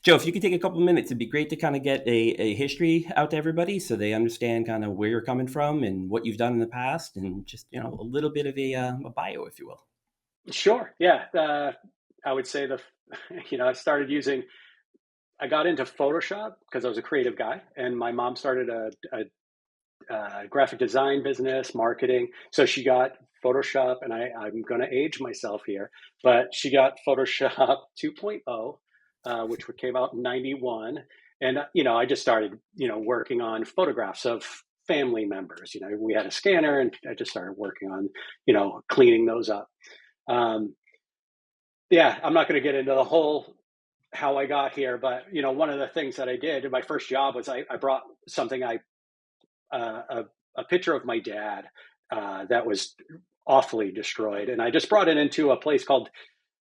Joe, if you could take a couple of minutes, it'd be great to kind of get a history out to everybody so they understand kind of where you're coming from and what you've done in the past and just, a little bit of a bio, if you will. Sure. Yeah. I would say I started I got into Photoshop because I was a creative guy, and my mom started a graphic design business, marketing. So she got Photoshop, and I'm going to age myself here, but she got Photoshop 2.0, which came out in 91. And, I just started, working on photographs of family members. We had a scanner, and I just started working on, cleaning those up. Um, yeah, I'm not going to get into the whole how I got here, but one of the things that I did, my first job was I brought something a picture of my dad that was awfully destroyed, and I just brought it into a place called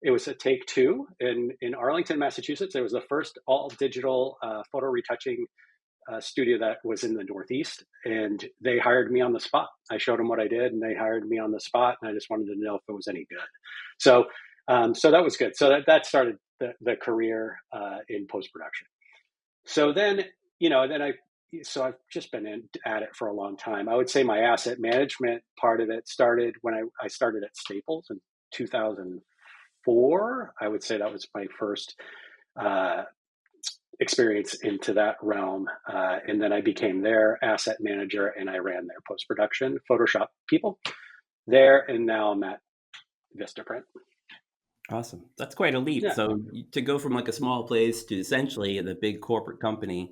it was a Take Two in Arlington, Massachusetts. It was the first all digital photo retouching studio that was in the Northeast, and they hired me on the spot. I showed them what I did, and they hired me on the spot, and I just wanted to know if it was any good. So, so that was good. So that started the career in post production. So then, so I've just been at it for a long time. I would say my asset management part of it started when I started at Staples in 2004. I would say that was my first uh, experience into that realm. And then I became their asset manager, and I ran their post production Photoshop people there. And now I'm at Vistaprint. Awesome. That's quite a leap. Yeah. So to go from like a small place to essentially the big corporate company,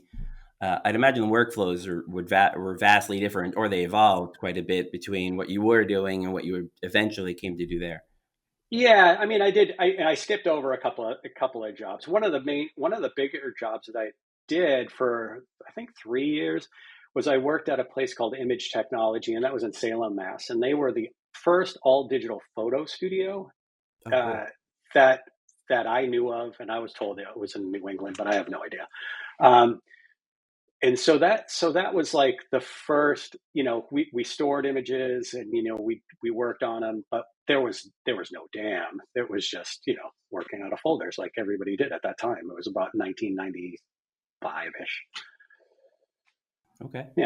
I'd imagine the workflows were vastly different, or they evolved quite a bit between what you were doing and what you eventually came to do there. Yeah, I mean, I did. I skipped over a couple of jobs. One of the bigger jobs that I did for I think 3 years was I worked at a place called Image Technology, and that was in Salem, Mass. And they were the first all digital photo studio Oh, uh, cool. that that I knew of, and I was told it was in New England, but I have no idea. Um, and so that was like the first, we stored images, and we worked on them, but there was no dam. It was just working out of folders like everybody did at that time. It was about 1995ish. Okay. Yeah.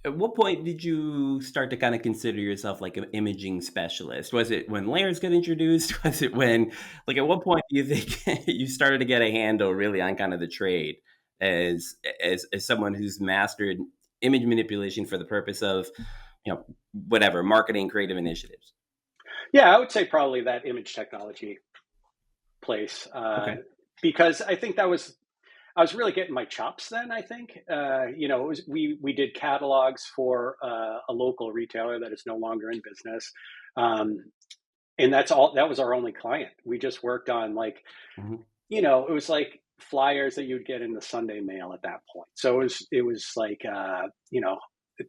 At what point did you start to kind of consider yourself like an imaging specialist? Was it when layers got introduced? Was it when, like, at what point do you think you started to get a handle really on kind of the trade as as someone who's mastered image manipulation for the purpose of, whatever marketing, creative initiatives? Yeah, I would say probably that Image Technology place, Okay. because I think I was really getting my chops then. I think, we did catalogs for a local retailer that is no longer in business, um, and that's all. That was our only client. We just worked on, like, Mhm. it was like flyers that you'd get in the Sunday mail at that point. So it was like,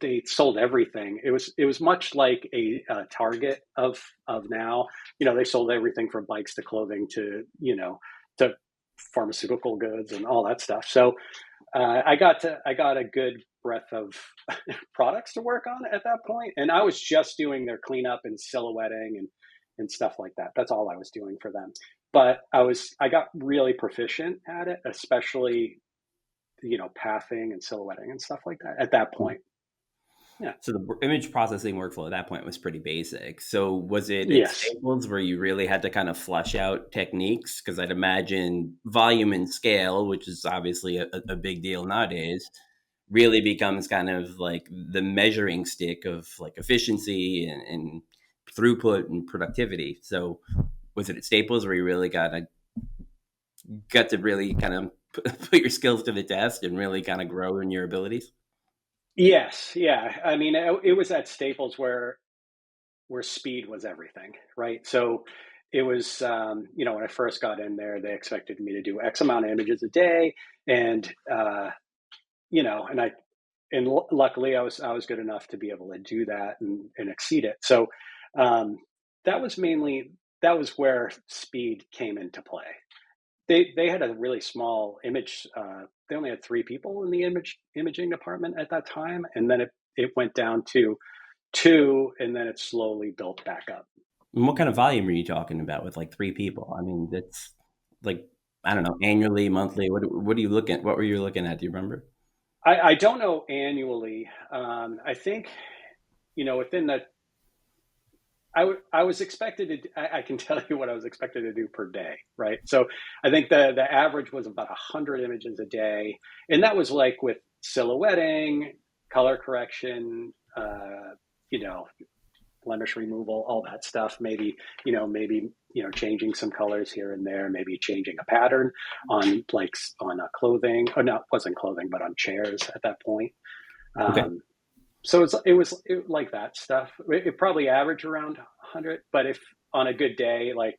they sold everything. It was much like a Target of now. They sold everything from bikes to clothing to pharmaceutical goods and all that stuff. So I got a good breadth of products to work on at that point, and I was just doing their cleanup and silhouetting and stuff like that. That's all I was doing for them. But I got really proficient at it, especially pathing and silhouetting and stuff like that at that point. Yeah. So the image processing workflow at that point was pretty basic. So was it at Yes. Staples where you really had to kind of flush out techniques? Because I'd imagine volume and scale, which is obviously a big deal nowadays, really becomes kind of like the measuring stick of like efficiency and throughput and productivity. So was it at Staples where you really got to really kind of put your skills to the test and really kind of grow in your abilities? Yes. Yeah. I mean, it was at Staples where speed was everything, right? So it was, when I first got in there, they expected me to do X amount of images a day, and and luckily I was good enough to be able to do that and exceed it. So um, that was where speed came into play. They had a really small image. They only had three people in the imaging department at that time, and then it went down to two, and then it slowly built back up. And what kind of volume are you talking about with like three people? I mean, that's like I don't know, annually, monthly? What are you looking? What were you looking at? Do you remember? I don't know annually. I think, within the I was expected to. I can tell you what I was expected to do per day, right? So I think the average was about 100 images a day, and that was like with silhouetting, color correction, you know, blemish removal, all that stuff. Maybe changing some colors here and there, maybe changing a pattern on clothing. Oh, no, it wasn't clothing, but on chairs at that point. Okay, Um, so it like that stuff. It probably averaged around 100, but if on a good day, like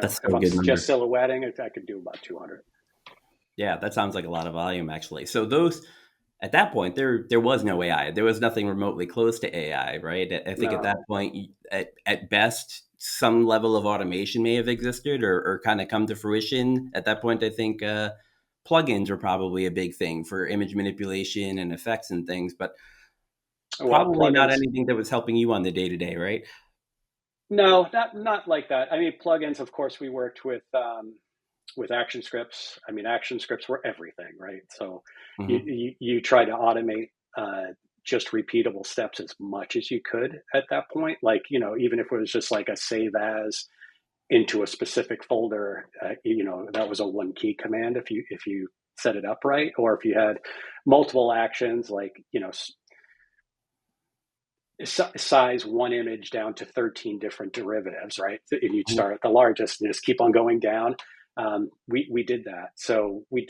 that's if still a I'm good just number. silhouetting, I could do about 200. Yeah, that sounds like a lot of volume, actually. So those at that point, there was no AI. There was nothing remotely close to AI, right? I think at No, that point, at best, some level of automation may have existed or kind of come to fruition. At that point, I think plugins were probably a big thing for image manipulation and effects and things, but well, probably not plugins. anything that was helping you on the day to day, right? No, not like that. I mean, plugins. Of course, we worked with action scripts. I mean, action scripts were everything, right? So Hmm. you try to automate just repeatable steps as much as you could at that point. Like, even if it was just like a save as into a specific folder, that was a one key command if you set it up right, or if you had multiple actions, like size one image down to 13 different derivatives, right? And you'd start at the largest and just keep on going down. We did that. So we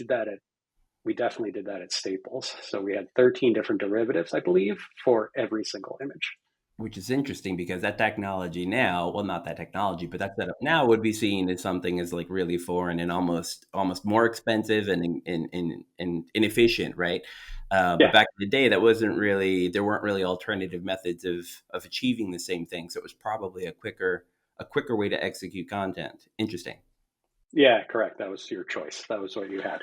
definitely did that at Staples. So we had 13 different derivatives, I believe, for every single image. Which is interesting because that technology now, well, not that technology, but that setup now would be seen as something as like really foreign and almost more expensive and inefficient, right? But Yeah, back in the day, that wasn't really there weren't really alternative methods of achieving the same thing. So it was probably a quicker way to execute content. Interesting. yeah, correct. That was your choice. That was what you had.